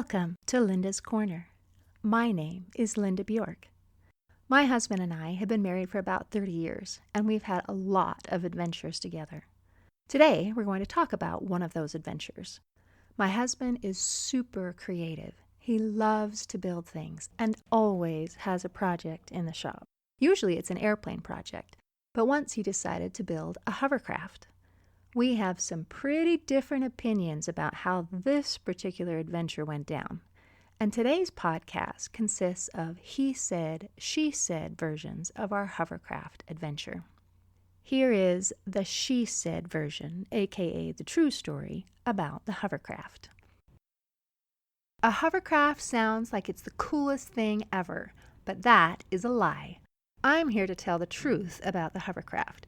Welcome to Linda's Corner. My name is Linda Bjork. My husband and I have been married for about 30 years, and we've had a lot of adventures together. Today, we're going to talk about one of those adventures. My husband is super creative. He loves to build things and always has a project in the shop. Usually it's an airplane project, but once he decided to build a hovercraft. We have some pretty different opinions about how this particular adventure went down. And today's podcast consists of he said, she said versions of our hovercraft adventure. Here is the she said version, aka the true story, about the hovercraft. A hovercraft sounds like it's the coolest thing ever, but that is a lie. I'm here to tell the truth about the hovercraft.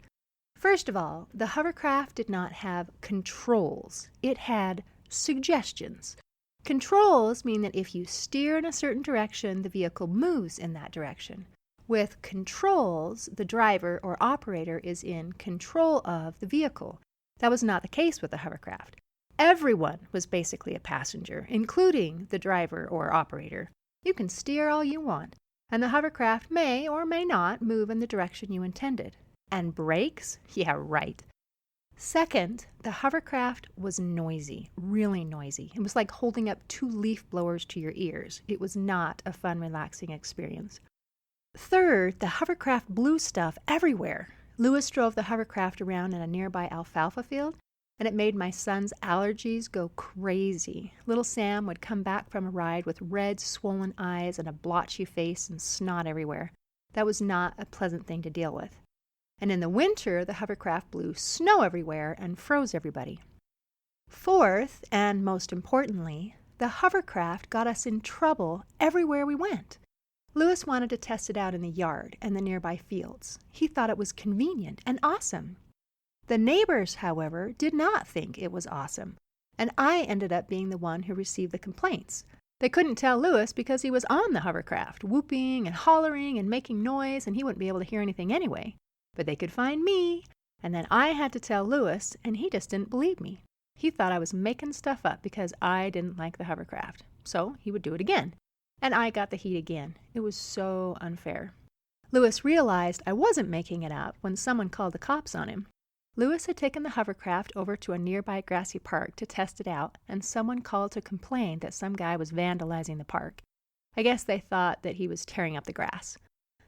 First of all, the hovercraft did not have controls. It had suggestions. Controls mean that if you steer in a certain direction, the vehicle moves in that direction. With controls, the driver or operator is in control of the vehicle. That was not the case with the hovercraft. Everyone was basically a passenger, including the driver or operator. You can steer all you want, and the hovercraft may or may not move in the direction you intended. And brakes? Yeah, right. Second, the hovercraft was noisy, really noisy. It was like holding up 2 leaf blowers to your ears. It was not a fun, relaxing experience. Third, the hovercraft blew stuff everywhere. Lewis drove the hovercraft around in a nearby alfalfa field, and it made my son's allergies go crazy. Little Sam would come back from a ride with red, swollen eyes and a blotchy face and snot everywhere. That was not a pleasant thing to deal with. And in the winter, the hovercraft blew snow everywhere and froze everybody. Fourth, and most importantly, the hovercraft got us in trouble everywhere we went. Lewis wanted to test it out in the yard and the nearby fields. He thought it was convenient and awesome. The neighbors, however, did not think it was awesome, and I ended up being the one who received the complaints. They couldn't tell Lewis because he was on the hovercraft, whooping and hollering and making noise, and he wouldn't be able to hear anything anyway. But they could find me, and then I had to tell Lewis, and he just didn't believe me. He thought I was making stuff up because I didn't like the hovercraft. So he would do it again. And I got the heat again. It was so unfair. Lewis realized I wasn't making it up when someone called the cops on him. Lewis had taken the hovercraft over to a nearby grassy park to test it out, and someone called to complain that some guy was vandalizing the park. I guess they thought that he was tearing up the grass.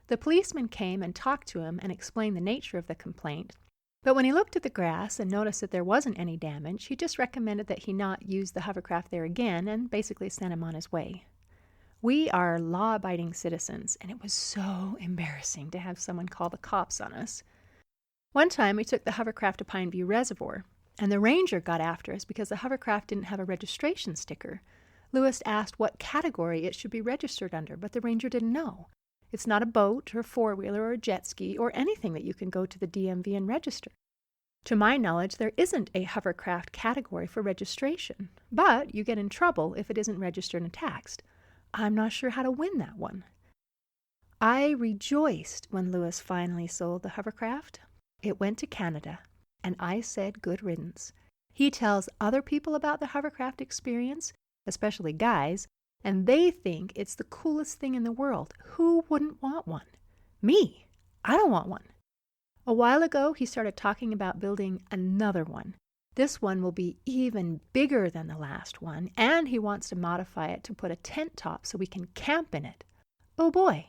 The policeman came and talked to him and explained the nature of the complaint, but when he looked at the grass and noticed that there wasn't any damage, he just recommended that he not use the hovercraft there again and basically sent him on his way. We are law-abiding citizens, and it was so embarrassing to have someone call the cops on us. One time we took the hovercraft to Pine View Reservoir, and the ranger got after us because the hovercraft didn't have a registration sticker. Lewis asked what category it should be registered under, but the ranger didn't know. It's not a boat or four-wheeler or a jet ski or anything that you can go to the DMV and register. To my knowledge, there isn't a hovercraft category for registration, but you get in trouble if it isn't registered and taxed. I'm not sure how to win that one. I rejoiced when Lewis finally sold the hovercraft. It went to Canada, and I said good riddance. He tells other people about the hovercraft experience, especially guys, and they think it's the coolest thing in the world. Who wouldn't want one? Me. I don't want one. A while ago, he started talking about building another one. This one will be even bigger than the last one, and he wants to modify it to put a tent top so we can camp in it. Oh boy.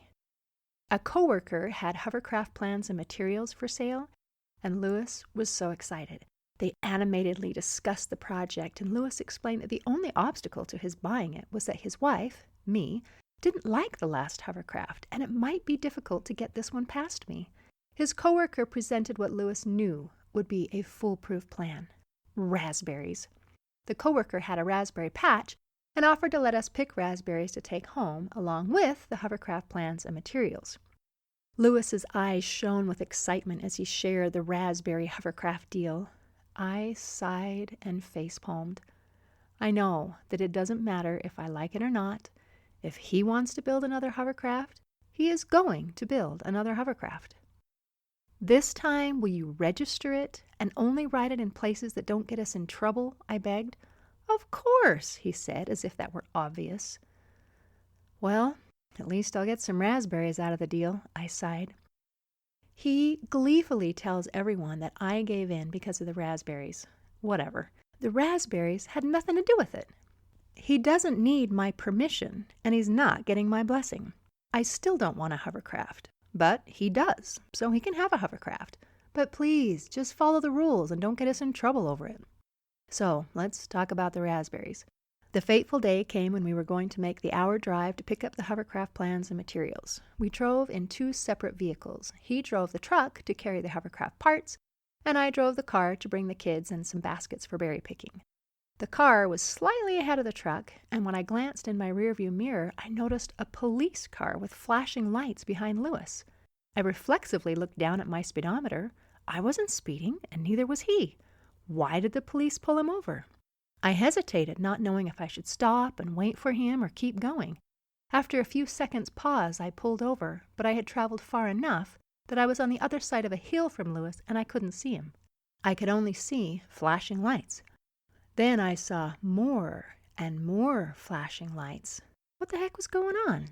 A coworker had hovercraft plans and materials for sale, and Lewis was so excited. They animatedly discussed the project, and Lewis explained that the only obstacle to his buying it was that his wife, me, didn't like the last hovercraft, and it might be difficult to get this one past me. His coworker presented what Lewis knew would be a foolproof plan. Raspberries. The coworker had a raspberry patch and offered to let us pick raspberries to take home, along with the hovercraft plans and materials. Lewis's eyes shone with excitement as he shared the raspberry hovercraft deal. I sighed and facepalmed. I know that it doesn't matter if I like it or not. If he wants to build another hovercraft, he is going to build another hovercraft. This time, will you register it and only ride it in places that don't get us in trouble? I begged. "Of course," he said, as if that were obvious. "Well, at least I'll get some raspberries out of the deal," I sighed. He gleefully tells everyone that I gave in because of the raspberries. Whatever. The raspberries had nothing to do with it. He doesn't need my permission, and he's not getting my blessing. I still don't want a hovercraft, but he does, so he can have a hovercraft. But please, just follow the rules and don't get us in trouble over it. So, let's talk about the raspberries. The fateful day came when we were going to make the hour drive to pick up the hovercraft plans and materials. We drove in 2 separate vehicles. He drove the truck to carry the hovercraft parts, and I drove the car to bring the kids and some baskets for berry picking. The car was slightly ahead of the truck, and when I glanced in my rearview mirror, I noticed a police car with flashing lights behind Lewis. I reflexively looked down at my speedometer. I wasn't speeding, and neither was he. Why did the police pull him over? I hesitated, not knowing if I should stop and wait for him or keep going. After a few seconds' pause, I pulled over, but I had traveled far enough that I was on the other side of a hill from Lewis and I couldn't see him. I could only see flashing lights. Then I saw more and more flashing lights. What the heck was going on?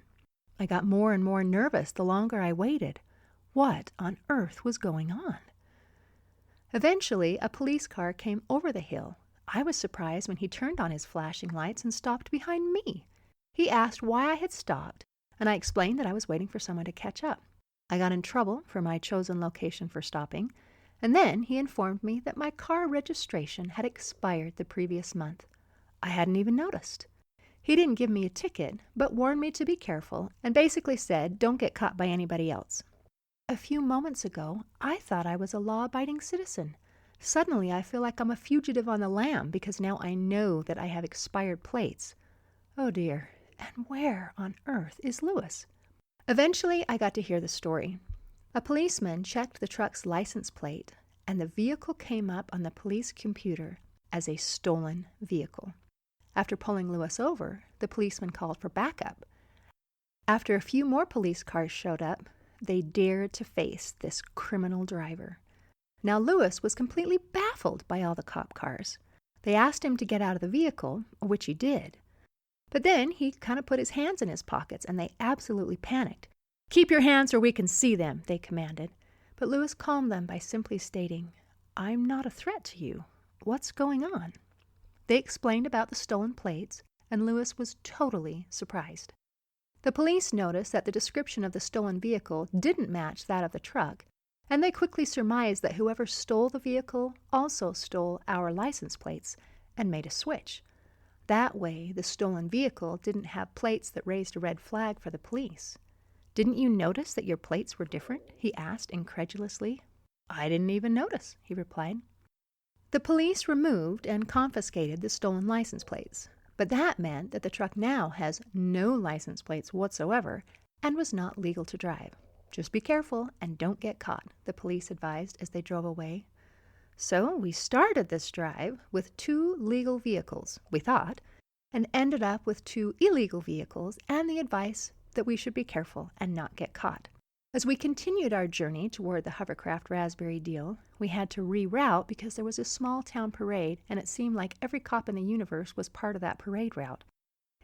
I got more and more nervous the longer I waited. What on earth was going on? Eventually, a police car came over the hill. I was surprised when he turned on his flashing lights and stopped behind me. He asked why I had stopped, and I explained that I was waiting for someone to catch up. I got in trouble for my chosen location for stopping, and then he informed me that my car registration had expired the previous month. I hadn't even noticed. He didn't give me a ticket, but warned me to be careful and basically said, "Don't get caught by anybody else." A few moments ago, I thought I was a law-abiding citizen. Suddenly, I feel like I'm a fugitive on the lam because now I know that I have expired plates. Oh dear, and where on earth is Lewis? Eventually, I got to hear the story. A policeman checked the truck's license plate, and the vehicle came up on the police computer as a stolen vehicle. After pulling Lewis over, the policeman called for backup. After a few more police cars showed up, they dared to face this criminal driver. Now Lewis was completely baffled by all the cop cars. They asked him to get out of the vehicle, which he did. But then he kind of put his hands in his pockets, and they absolutely panicked. "Keep your hands or we can see them," they commanded. But Lewis calmed them by simply stating, "I'm not a threat to you. What's going on?" They explained about the stolen plates, and Lewis was totally surprised. The police noticed that the description of the stolen vehicle didn't match that of the truck, and they quickly surmised that whoever stole the vehicle also stole our license plates and made a switch. That way, the stolen vehicle didn't have plates that raised a red flag for the police. "Didn't you notice that your plates were different?" he asked incredulously. "I didn't even notice," he replied. The police removed and confiscated the stolen license plates, but that meant that the truck now has no license plates whatsoever and was not legal to drive. "Just be careful and don't get caught," the police advised as they drove away. So we started this drive with 2 legal vehicles, we thought, and ended up with 2 illegal vehicles and the advice that we should be careful and not get caught. As we continued our journey toward the Hovercraft raspberry deal, we had to reroute because there was a small town parade and it seemed like every cop in the universe was part of that parade route.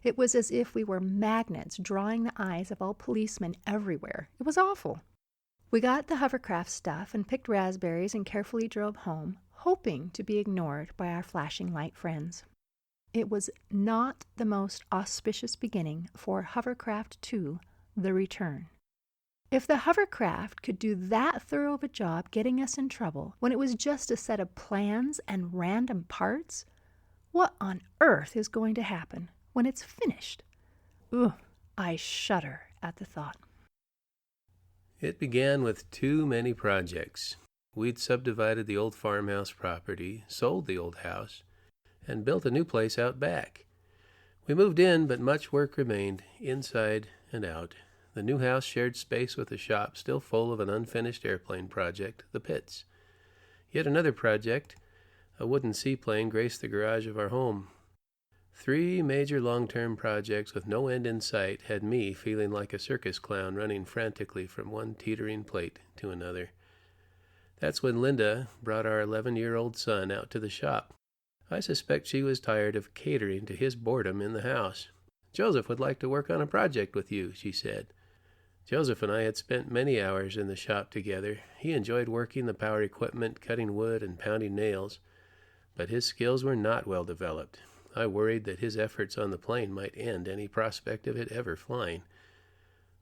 It was as if we were magnets drawing the eyes of all policemen everywhere. It was awful. We got the hovercraft stuff and picked raspberries and carefully drove home, hoping to be ignored by our flashing light friends. It was not the most auspicious beginning for Hovercraft 2, The Return. If the hovercraft could do that thorough of a job getting us in trouble when it was just a set of plans and random parts, what on earth is going to happen when it's finished? Ugh, I shudder at the thought. It began with too many projects. We'd subdivided the old farmhouse property, sold the old house, and built a new place out back. We moved in, but much work remained, inside and out. The new house shared space with a shop still full of an unfinished airplane project, the pits. Yet another project, a wooden seaplane, graced the garage of our home. 3 major long-term projects with no end in sight had me feeling like a circus clown running frantically from one teetering plate to another. That's when Linda brought our 11-year-old son out to the shop. I suspect she was tired of catering to his boredom in the house. "Joseph would like to work on a project with you," she said. Joseph and I had spent many hours in the shop together. He enjoyed working the power equipment, cutting wood, and pounding nails, but his skills were not well developed. I worried that his efforts on the plane might end any prospect of it ever flying.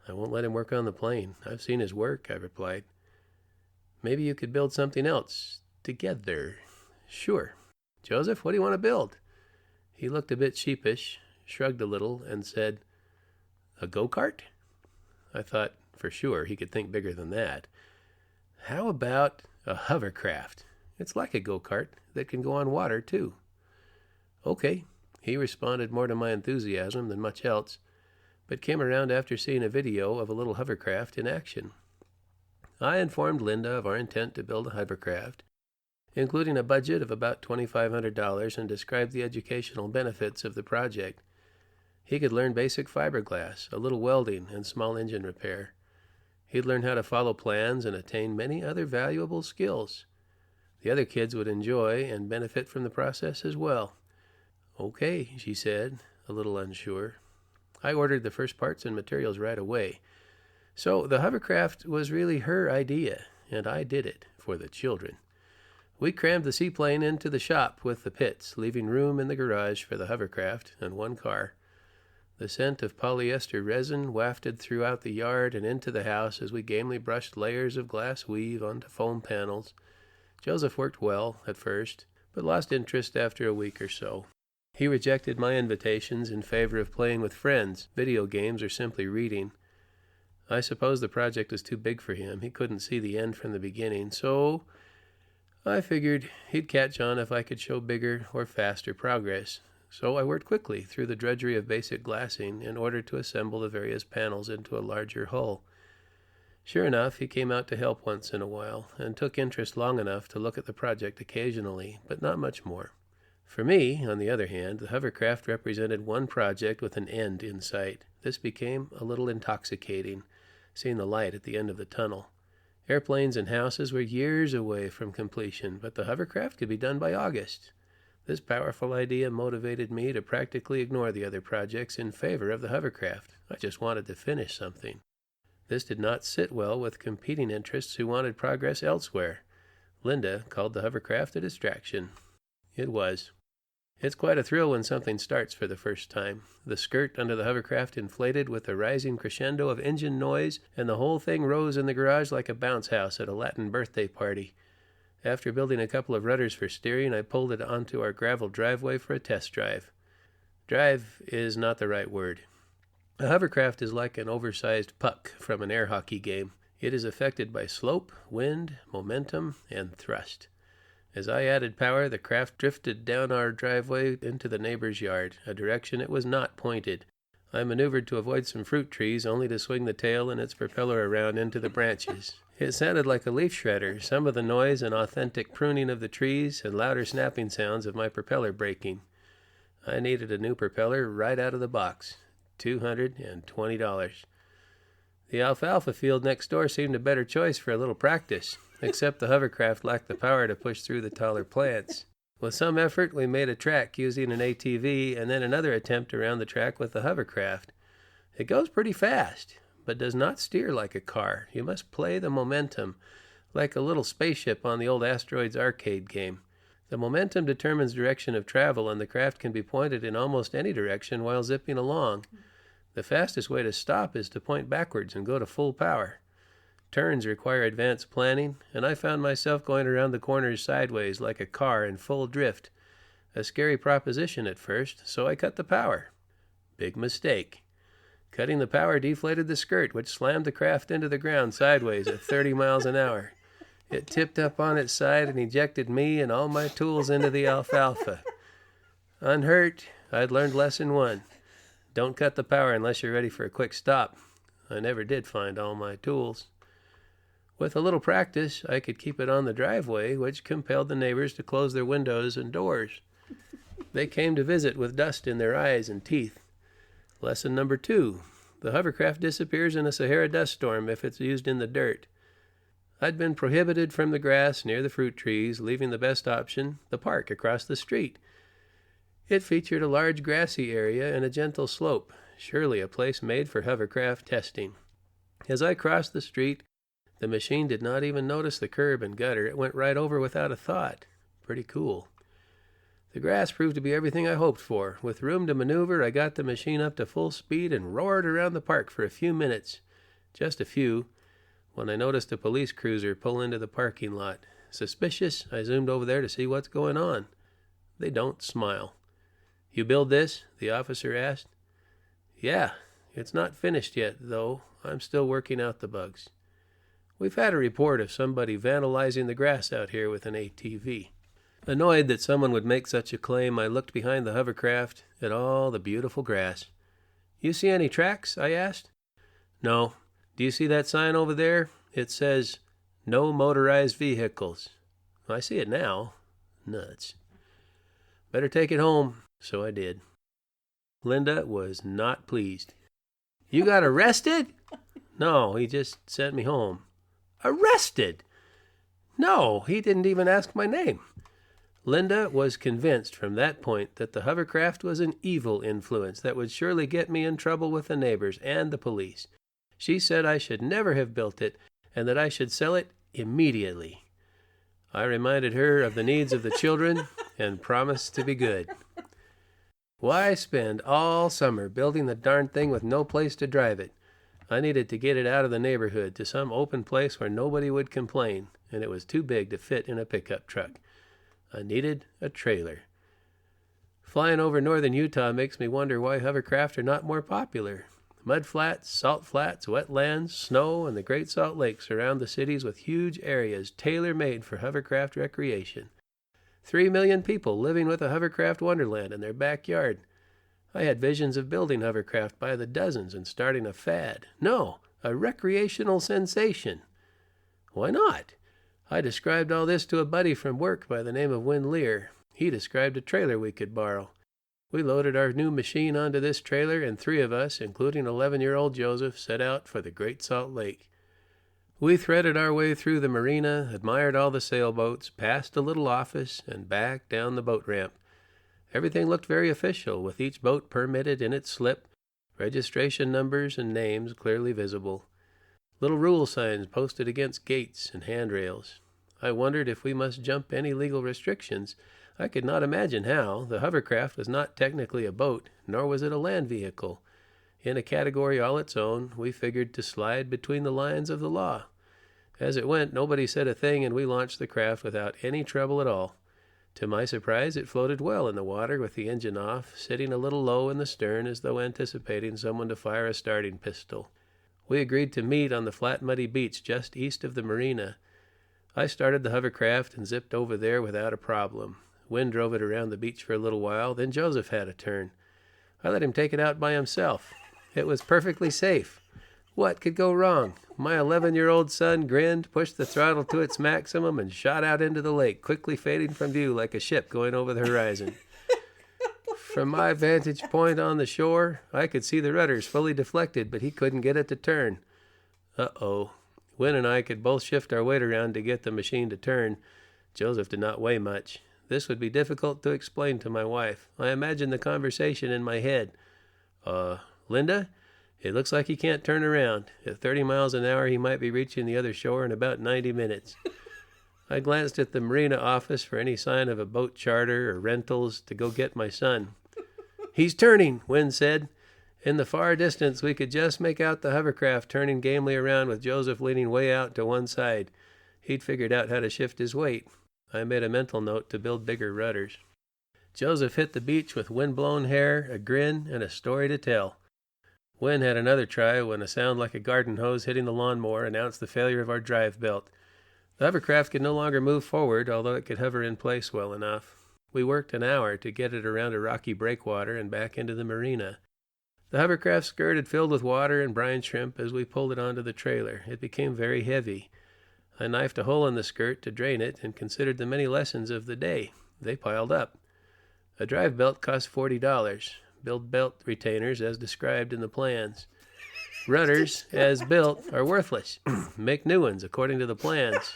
"I won't let him work on the plane. I've seen his work," I replied. "Maybe you could build something else together." "Sure. Joseph, what do you want to build?" He looked a bit sheepish, shrugged a little, and said, "A go-kart?" I thought for sure he could think bigger than that. "How about a hovercraft? It's like a go-kart that can go on water, too." "Okay," he responded, more to my enthusiasm than much else, but came around after seeing a video of a little hovercraft in action. I informed Linda of our intent to build a hovercraft, including a budget of about $2,500, and described the educational benefits of the project. He could learn basic fiberglass, a little welding, and small engine repair. He'd learn how to follow plans and attain many other valuable skills. The other kids would enjoy and benefit from the process as well. "Okay," she said, a little unsure. I ordered the first parts and materials right away. So the hovercraft was really her idea, and I did it for the children. We crammed the seaplane into the shop with the pits, leaving room in the garage for the hovercraft and one car. The scent of polyester resin wafted throughout the yard and into the house as we gamely brushed layers of glass weave onto foam panels. Joseph worked well at first, but lost interest after a week or so. He rejected my invitations in favor of playing with friends, video games, or simply reading. I suppose the project was too big for him. He couldn't see the end from the beginning, so I figured he'd catch on if I could show bigger or faster progress. So I worked quickly through the drudgery of basic glassing in order to assemble the various panels into a larger hull. Sure enough, he came out to help once in a while, and took interest long enough to look at the project occasionally, but not much more. For me, on the other hand, the hovercraft represented one project with an end in sight. This became a little intoxicating, seeing the light at the end of the tunnel. Airplanes and houses were years away from completion, but the hovercraft could be done by August. This powerful idea motivated me to practically ignore the other projects in favor of the hovercraft. I just wanted to finish something. This did not sit well with competing interests who wanted progress elsewhere. Linda called the hovercraft a distraction. It was. It's quite a thrill when something starts for the first time. The skirt under the hovercraft inflated with a rising crescendo of engine noise, and the whole thing rose in the garage like a bounce house at a Latin birthday party. After building a couple of rudders for steering, I pulled it onto our gravel driveway for a test drive. Drive is not the right word. A hovercraft is like an oversized puck from an air hockey game. It is affected by slope, wind, momentum, and thrust. As I added power, the craft drifted down our driveway into the neighbor's yard, a direction it was not pointed. I maneuvered to avoid some fruit trees, only to swing the tail and its propeller around into the branches. It sounded like a leaf shredder, some of the noise and authentic pruning of the trees, and louder snapping sounds of my propeller breaking. I needed a new propeller right out of the box. $220. The alfalfa field next door seemed a better choice for a little practice, except the hovercraft lacked the power to push through the taller plants. With some effort, we made a track using an ATV, and then another attempt around the track with the hovercraft. It goes pretty fast, but does not steer like a car. You must play the momentum, like a little spaceship on the old Asteroids arcade game. The momentum determines direction of travel, and the craft can be pointed in almost any direction while zipping along. The fastest way to stop is to point backwards and go to full power. Turns require advanced planning, and I found myself going around the corners sideways like a car in full drift. A scary proposition at first, so I cut the power. Big mistake. Cutting the power deflated the skirt, which slammed the craft into the ground sideways at 30 miles an hour. It tipped up on its side and ejected me and all my tools into the alfalfa. Unhurt, I'd learned lesson 1. Don't cut the power unless you're ready for a quick stop. I never did find all my tools. With a little practice, I could keep it on the driveway, which compelled the neighbors to close their windows and doors. They came to visit with dust in their eyes and teeth. Lesson number 2. The hovercraft disappears in a Sahara dust storm if it's used in the dirt. I'd been prohibited from the grass near the fruit trees, leaving the best option, the park across the street. It featured a large grassy area and a gentle slope, surely a place made for hovercraft testing. As I crossed the street, the machine did not even notice the curb and gutter. It went right over without a thought. Pretty cool. The grass proved to be everything I hoped for. With room to maneuver, I got the machine up to full speed and roared around the park for a few minutes. Just a few, when I noticed a police cruiser pull into the parking lot. Suspicious, I zoomed over there to see what's going on. They don't smile. "You build this?" the officer asked. "Yeah, it's not finished yet, though. I'm still working out the bugs. We've had a report of somebody vandalizing the grass out here with an ATV." Annoyed that someone would make such a claim, I looked behind the hovercraft at all the beautiful grass. "You see any tracks?" I asked. "No. Do you see that sign over there? It says, 'No motorized vehicles.'" "I see it now." Nuts. "Better take it home." So I did. Linda was not pleased. "You got arrested?" "No, he just sent me home." "Arrested?" "No, he didn't even ask my name." Linda was convinced from that point that the hovercraft was an evil influence that would surely get me in trouble with the neighbors and the police. She said I should never have built it and that I should sell it immediately. I reminded her of the needs of the children and promised to be good. Why spend all summer building the darn thing with no place to drive it? I needed to get it out of the neighborhood to some open place where nobody would complain, and it was too big to fit in a pickup truck. I needed a trailer. Flying over northern Utah makes me wonder why hovercraft are not more popular. Mud flats, salt flats, wetlands, snow, and the Great Salt Lake surround the cities with huge areas tailor-made for hovercraft recreation. 3 million people living with a hovercraft wonderland in their backyard. I had visions of building hovercraft by the dozens and starting a fad. No, a recreational sensation. Why not? I described all this to a buddy from work by the name of Win Lear. He described a trailer we could borrow. We loaded our new machine onto this trailer, and 3 of us, including 11-year-old Joseph, set out for the Great Salt Lake. We threaded our way through the marina, admired all the sailboats, passed a little office, and back down the boat ramp. Everything looked very official, with each boat permitted in its slip, registration numbers and names clearly visible. Little rule signs posted against gates and handrails. I wondered if we must jump any legal restrictions. I could not imagine how. The hovercraft was not technically a boat, nor was it a land vehicle. In a category all its own, we figured to slide between the lines of the law. As it went, nobody said a thing, and we launched the craft without any trouble at all. To my surprise, it floated well in the water with the engine off, sitting a little low in the stern as though anticipating someone to fire a starting pistol. We agreed to meet on the flat, muddy beach just east of the marina. I started the hovercraft and zipped over there without a problem. Wind drove it around the beach for a little while, then Joseph had a turn. I let him take it out by himself. It was perfectly safe. What could go wrong? My 11-year-old son grinned, pushed the throttle to its maximum, and shot out into the lake, quickly fading from view like a ship going over the horizon. From my vantage point on the shore, I could see the rudders fully deflected, but he couldn't get it to turn. Uh-oh. Win and I could both shift our weight around to get the machine to turn. Joseph did not weigh much. This would be difficult to explain to my wife. I imagined the conversation in my head. Linda, it looks like he can't turn around. At 30 miles an hour, he might be reaching the other shore in about 90 minutes. I glanced at the marina office for any sign of a boat charter or rentals to go get my son. "He's turning," Wynn said. In the far distance, we could just make out the hovercraft turning gamely around with Joseph leaning way out to one side. He'd figured out how to shift his weight. I made a mental note to build bigger rudders. Joseph hit the beach with wind-blown hair, a grin, and a story to tell. Wynn had another try when a sound like a garden hose hitting the lawnmower announced the failure of our drive belt. The hovercraft could no longer move forward, although it could hover in place well enough. We worked an hour to get it around a rocky breakwater and back into the marina. The hovercraft skirt had filled with water and brine shrimp as we pulled it onto the trailer. It became very heavy. I knifed a hole in the skirt to drain it and considered the many lessons of the day. They piled up. A drive belt cost $40. Build belt retainers as described in the plans. Rudders, as built, are worthless. Make new ones according to the plans.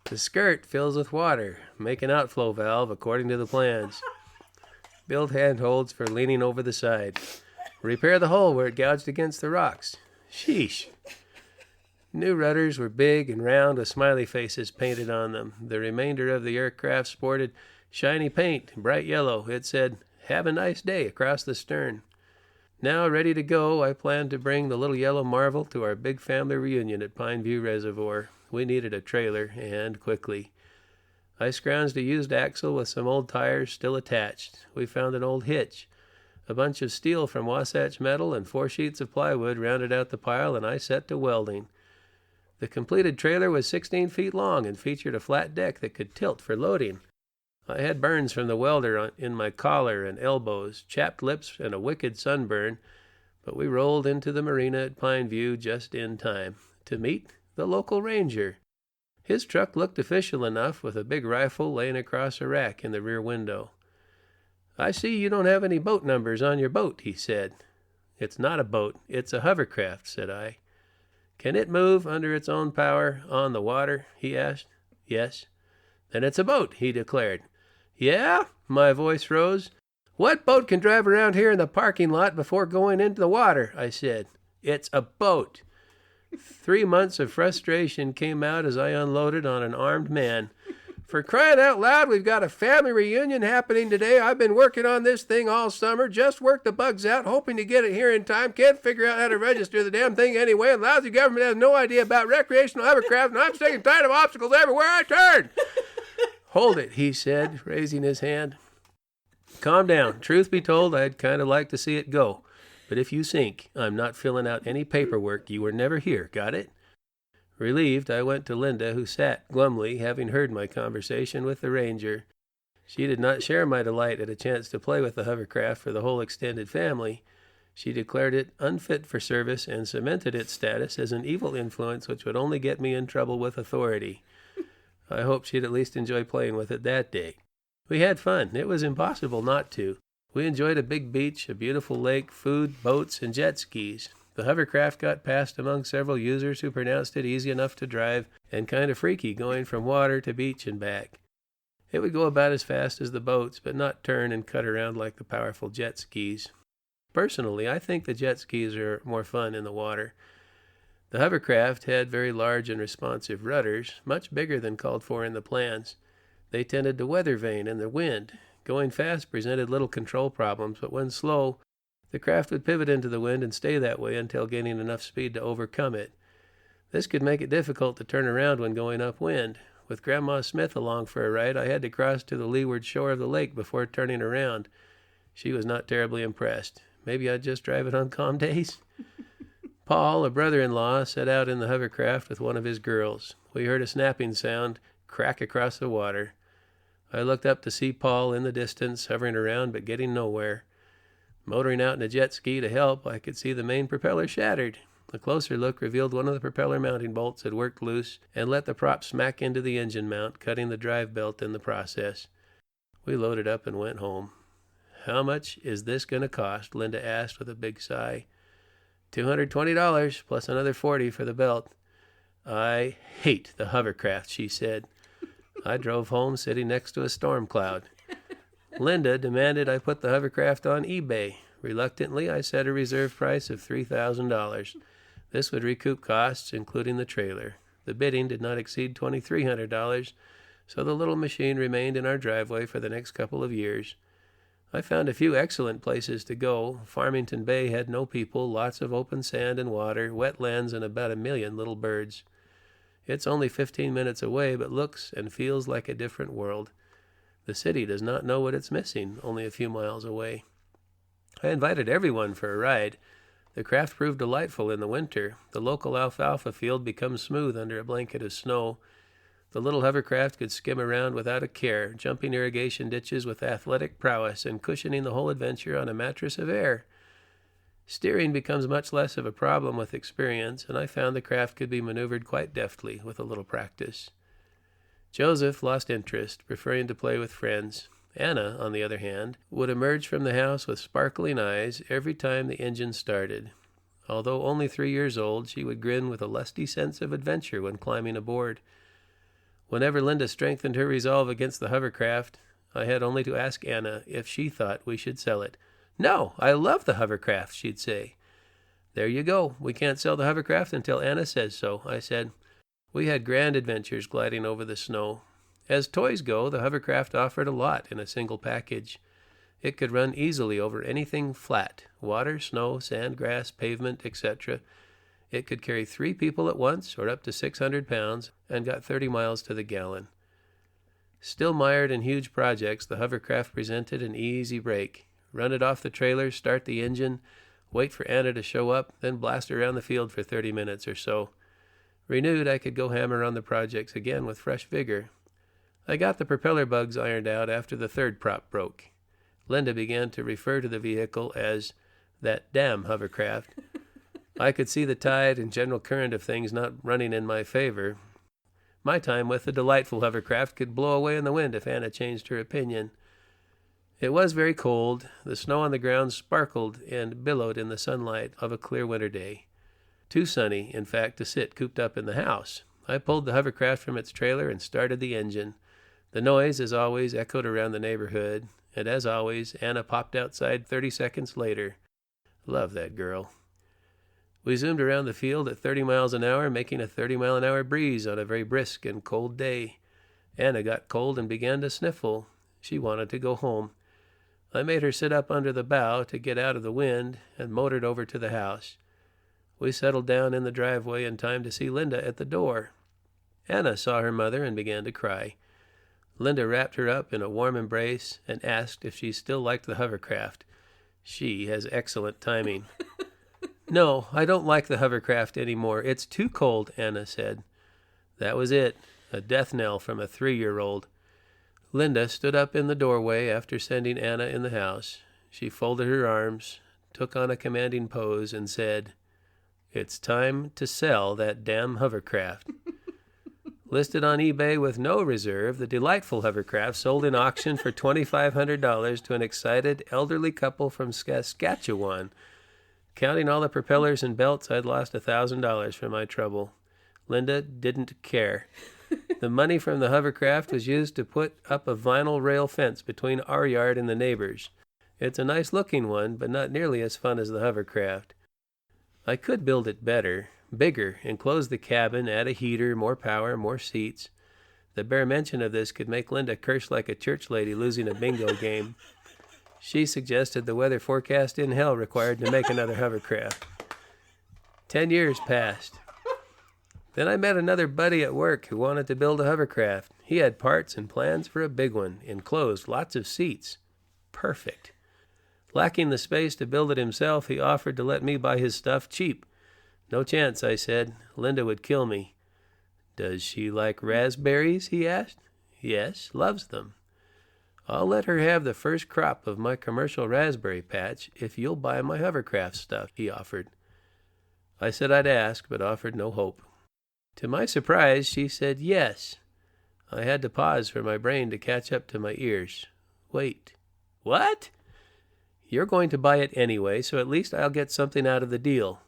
The skirt fills with water. Make an outflow valve according to the plans. Build handholds for leaning over the side. Repair the hole where it gouged against the rocks. Sheesh. New rudders were big and round with smiley faces painted on them. The remainder of the aircraft sported shiny paint, bright yellow. It said, "Have a nice day," across the stern. Now ready to go, I planned to bring the little yellow marvel to our big family reunion at Pine View Reservoir. We needed a trailer, and quickly. I scrounged a used axle with some old tires still attached. We found an old hitch. A bunch of steel from Wasatch Metal and 4 sheets of plywood rounded out the pile, and I set to welding. The completed trailer was 16 feet long and featured a flat deck that could tilt for loading. I had burns from the welder in my collar and elbows, chapped lips, and a wicked sunburn, but we rolled into the marina at Pine View just in time to meet the local ranger. His truck looked official enough, with a big rifle laying across a rack in the rear window. "I see you don't have any boat numbers on your boat," he said. "It's not a boat, it's a hovercraft," said I. "Can it move under its own power on the water?" he asked. "Yes." "Then it's a boat," he declared. "Yeah?" My voice rose. "What boat can drive around here in the parking lot before going into the water?" I said. "It's a boat." 3 months of frustration came out as I unloaded on an armed man. "For crying out loud, we've got a family reunion happening today. I've been working on this thing all summer. Just worked the bugs out, hoping to get it here in time. Can't figure out how to register the damn thing anyway. And lousy government has no idea about recreational hovercraft, and I'm sick and tired of obstacles everywhere I turn." "Hold it," he said, raising his hand. "Calm down. Truth be told, I'd kind of like to see it go. But if you sink, I'm not filling out any paperwork. You were never here. Got it?" Relieved, I went to Linda, who sat glumly, having heard my conversation with the ranger. She did not share my delight at a chance to play with the hovercraft for the whole extended family. She declared it unfit for service and cemented its status as an evil influence which would only get me in trouble with authority. I hoped she'd at least enjoy playing with it that day. We had fun. It was impossible not to. We enjoyed a big beach, a beautiful lake, food, boats, and jet skis. The hovercraft got passed among several users who pronounced it easy enough to drive and kind of freaky going from water to beach and back. It would go about as fast as the boats, but not turn and cut around like the powerful jet skis. Personally, I think the jet skis are more fun in the water. The hovercraft had very large and responsive rudders, much bigger than called for in the plans. They tended to weather vane and the wind. Going fast presented little control problems, but when slow, the craft would pivot into the wind and stay that way until gaining enough speed to overcome it. This could make it difficult to turn around when going upwind. With Grandma Smith along for a ride, I had to cross to the leeward shore of the lake before turning around. She was not terribly impressed. Maybe I'd just drive it on calm days? Paul, a brother-in-law, set out in the hovercraft with one of his girls. We heard a snapping sound crack across the water. I looked up to see Paul in the distance, hovering around but getting nowhere. Motoring out in a jet ski to help, I could see the main propeller shattered. A closer look revealed one of the propeller mounting bolts had worked loose and let the prop smack into the engine mount, cutting the drive belt in the process. We loaded up and went home. "How much is this going to cost?" Linda asked with a big sigh. $220 plus another $40 for the belt. "I hate the hovercraft," she said. I drove home sitting next to a storm cloud. Linda demanded I put the hovercraft on eBay. Reluctantly, I set a reserve price of $3,000. This would recoup costs, including the trailer. The bidding did not exceed $2,300, so the little machine remained in our driveway for the next couple of years. I found a few excellent places to go. Farmington Bay had no people, lots of open sand and water, wetlands, and about 1 million little birds. It's only 15 minutes away, but looks and feels like a different world. The city does not know what it's missing, only a few miles away. I invited everyone for a ride. The craft proved delightful in the winter. The local alfalfa field becomes smooth under a blanket of snow. The little hovercraft could skim around without a care, jumping irrigation ditches with athletic prowess and cushioning the whole adventure on a mattress of air. Steering becomes much less of a problem with experience, and I found the craft could be maneuvered quite deftly with a little practice. Joseph lost interest, preferring to play with friends. Anna, on the other hand, would emerge from the house with sparkling eyes every time the engine started. Although only 3 years old, she would grin with a lusty sense of adventure when climbing aboard. Whenever Linda strengthened her resolve against the hovercraft, I had only to ask Anna if she thought we should sell it. "No, I love the hovercraft," she'd say. "There you go. We can't sell the hovercraft until Anna says so," I said. We had grand adventures gliding over the snow. As toys go, the hovercraft offered a lot in a single package. It could run easily over anything flat: water, snow, sand, grass, pavement, etc. It could carry 3 people at once, or up to 600 pounds, and got 30 miles to the gallon. Still mired in huge projects, the hovercraft presented an easy break. Run it off the trailer, start the engine, wait for Anna to show up, then blast around the field for 30 minutes or so. Renewed, I could go hammer on the projects again with fresh vigor. I got the propeller bugs ironed out after the 3rd prop broke. Linda began to refer to the vehicle as that damn hovercraft. I could see the tide and general current of things not running in my favor. My time with the delightful hovercraft could blow away in the wind if Anna changed her opinion. It was very cold. The snow on the ground sparkled and billowed in the sunlight of a clear winter day. Too sunny, in fact, to sit cooped up in the house. I pulled the hovercraft from its trailer and started the engine. The noise, as always, echoed around the neighborhood, and as always, Anna popped outside 30 seconds later. Love that girl. We zoomed around the field at 30 miles an hour, making a 30-mile-an-hour breeze on a very brisk and cold day. Anna got cold and began to sniffle. She wanted to go home. I made her sit up under the bow to get out of the wind and motored over to the house. We settled down in the driveway in time to see Linda at the door. Anna saw her mother and began to cry. Linda wrapped her up in a warm embrace and asked if she still liked the hovercraft. She has excellent timing. "No, I don't like the hovercraft anymore. It's too cold," Anna said. That was it, a death knell from a 3-year-old. Linda stood up in the doorway after sending Anna in the house. She folded her arms, took on a commanding pose, and said, "It's time to sell that damn hovercraft." Listed on eBay with no reserve, the delightful hovercraft sold in auction for $2,500 to an excited elderly couple from Saskatchewan. Counting all the propellers and belts, I'd lost $1,000 for my trouble. Linda didn't care. The money from the hovercraft was used to put up a vinyl rail fence between our yard and the neighbors. It's a nice-looking one, but not nearly as fun as the hovercraft. I could build it better, bigger, enclose the cabin, add a heater, more power, more seats. The bare mention of this could make Linda curse like a church lady losing a bingo game. She suggested the weather forecast in hell required to make another hovercraft. 10 years passed. Then I met another buddy at work who wanted to build a hovercraft. He had parts and plans for a big one, enclosed, lots of seats. Perfect. Lacking the space to build it himself, he offered to let me buy his stuff cheap. "No chance," I said. "Linda would kill me." "Does she like raspberries?" he asked. "Yes, loves them." "I'll let her have the first crop of my commercial raspberry patch if you'll buy my hovercraft stuff," he offered. I said I'd ask, but offered no hope. To my surprise, she said yes. I had to pause for my brain to catch up to my ears. Wait. What? "You're going to buy it anyway, so at least I'll get something out of the deal."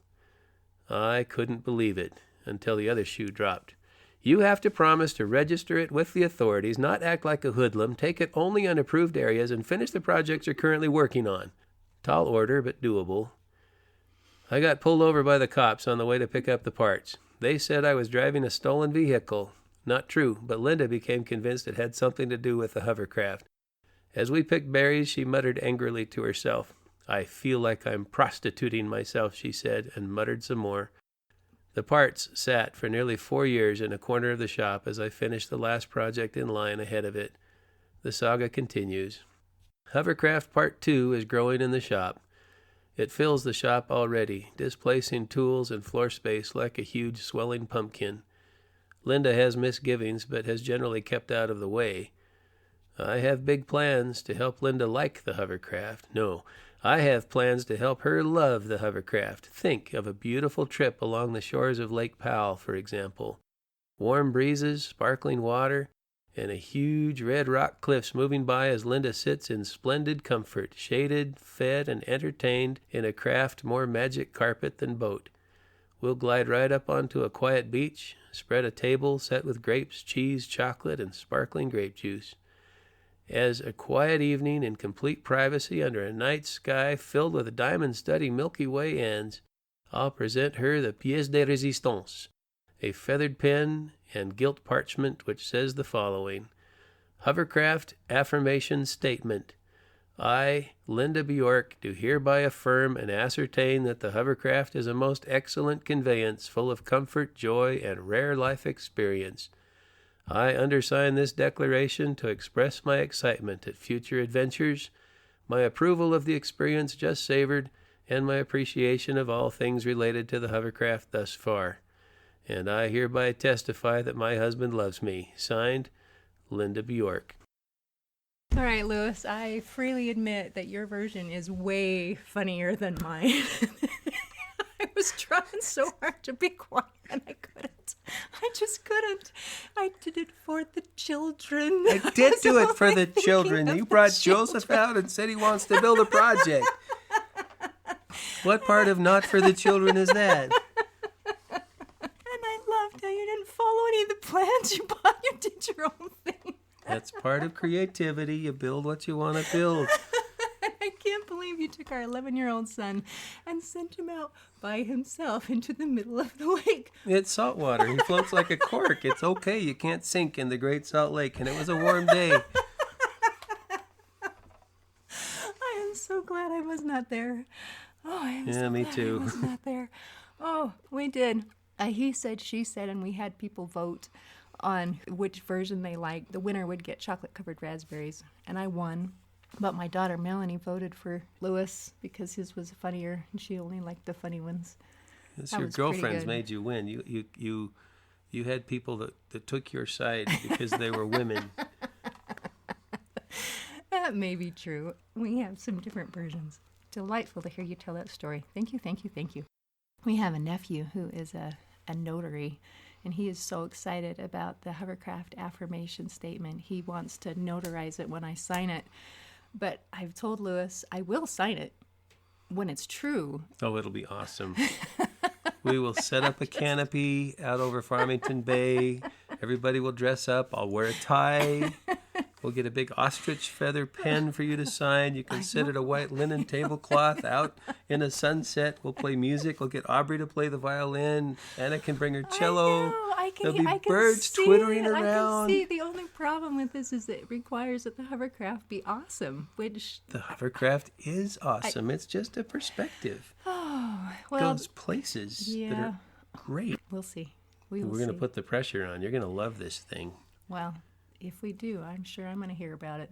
I couldn't believe it until the other shoe dropped. "You have to promise to register it with the authorities, not act like a hoodlum, take it only on approved areas, and finish the projects you're currently working on." Tall order, but doable. I got pulled over by the cops on the way to pick up the parts. They said I was driving a stolen vehicle. Not true, but Linda became convinced it had something to do with the hovercraft. As we picked berries, she muttered angrily to herself. "I feel like I'm prostituting myself," she said, and muttered some more. The parts sat for nearly 4 years in a corner of the shop as I finished the last project in line ahead of it. The saga continues. Hovercraft Part 2 is growing in the shop. It fills the shop already, displacing tools and floor space like a huge swelling pumpkin. Linda has misgivings, but has generally kept out of the way. I have big plans to help Linda like the hovercraft. No, I have plans to help her love the hovercraft. Think of a beautiful trip along the shores of Lake Powell, for example. Warm breezes, sparkling water, and a huge red rock cliffs moving by as Linda sits in splendid comfort, shaded, fed, and entertained in a craft more magic carpet than boat. We'll glide right up onto a quiet beach, spread a table set with grapes, cheese, chocolate, and sparkling grape juice. As a quiet evening in complete privacy under a night sky filled with diamond-studded Milky Way ends, I'll present her the pièce de résistance, a feathered pen and gilt parchment which says the following: Hovercraft Affirmation Statement. I, Linda Bjork, do hereby affirm and ascertain that the hovercraft is a most excellent conveyance full of comfort, joy, and rare life experience. I undersign this declaration to express my excitement at future adventures, my approval of the experience just savored, and my appreciation of all things related to the hovercraft thus far. And I hereby testify that my husband loves me. Signed, Linda Bjork. All right, Louis, I freely admit that your version is way funnier than mine. I was trying so hard to be quiet and I couldn't. I just couldn't. I did it for the children. I did do it for the children. You brought Joseph out and said he wants to build a project. What part of not for the children is that? And I loved how you didn't follow any of the plans you bought. You did your own thing. That's part of creativity. You build what you want to build. I can't believe you took our 11-year-old son and sent him out by himself into the middle of the lake. It's saltwater. He floats like a cork. It's okay. You can't sink in the Great Salt Lake. And it was a warm day. I am so glad I was not there. Oh, I am so me glad too. I was not there. Oh, we did. He said, she said, and we had people vote on which version they liked. The winner would get chocolate-covered raspberries, and I won. But my daughter Melanie voted for Louis because his was funnier, and she only liked the funny ones. It's That your was pretty girlfriends good. made you win. You had people that took your side because they were women. That may be true. We have some different versions. Delightful to hear you tell that story. Thank you, thank you, thank you. We have a nephew who is a notary, and he is so excited about the Hovercraft affirmation statement. He wants to notarize it when I sign it. But I've told Louis I will sign it when it's true. Oh, it'll be awesome. We will set up a canopy out over Farmington Bay. Everybody will dress up. I'll wear a tie. We'll get a big ostrich feather pen for you to sign. You can sit at a white linen tablecloth out in a sunset. We'll play music. We'll get Aubrey to play the violin. Anna can bring her cello. There'll be birds twittering around. I can see. The only problem with this is that it requires that the hovercraft be awesome, which... The hovercraft is awesome. It's just a perspective. Oh, well... Goes places that yeah. are great. We'll see. We will We're going to see. put the pressure on. You're going to love this thing. Well, if we do, I'm sure I'm going to hear about it.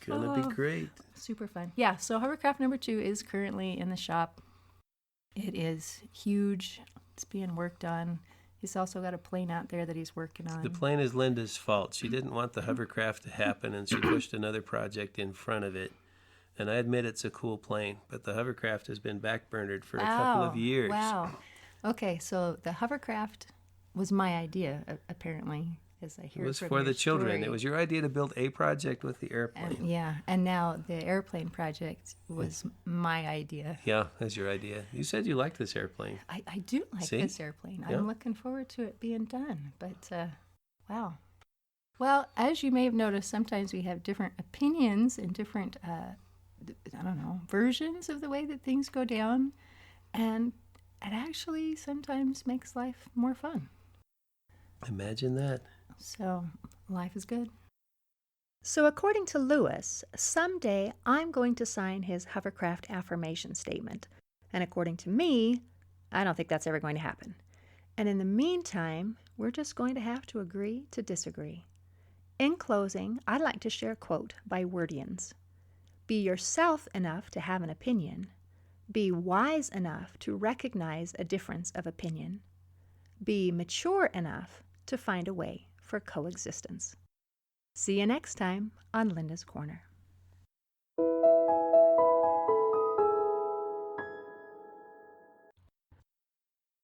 Gonna be great. Super fun. Yeah, so Hovercraft number 2 is currently in the shop. It is huge. It's being worked on. He's also got a plane out there that he's working on. The plane is Linda's fault. She didn't want the hovercraft to happen, and she pushed another project in front of it. And I admit it's a cool plane, but the hovercraft has been backburnered for a couple of years. Wow. Okay, so the hovercraft was my idea, apparently, as I hear It was from for your the children. story. It was your idea to build a project with the airplane. And now the airplane project was my idea. Yeah, that's your idea. You said you liked this airplane. I do like See? this airplane. Yeah. I'm looking forward to it being done. But, wow. Well, as you may have noticed, sometimes we have different opinions and different, versions of the way that things go down. And it actually sometimes makes life more fun. Imagine that. So, life is good. So according to Louis, someday I'm going to sign his hovercraft affirmation statement. And according to me, I don't think that's ever going to happen. And in the meantime, we're just going to have to agree to disagree. In closing, I'd like to share a quote by Wordians. Be yourself enough to have an opinion. Be wise enough to recognize a difference of opinion. Be mature enough to find a way for coexistence. See you next time on Linda's Corner.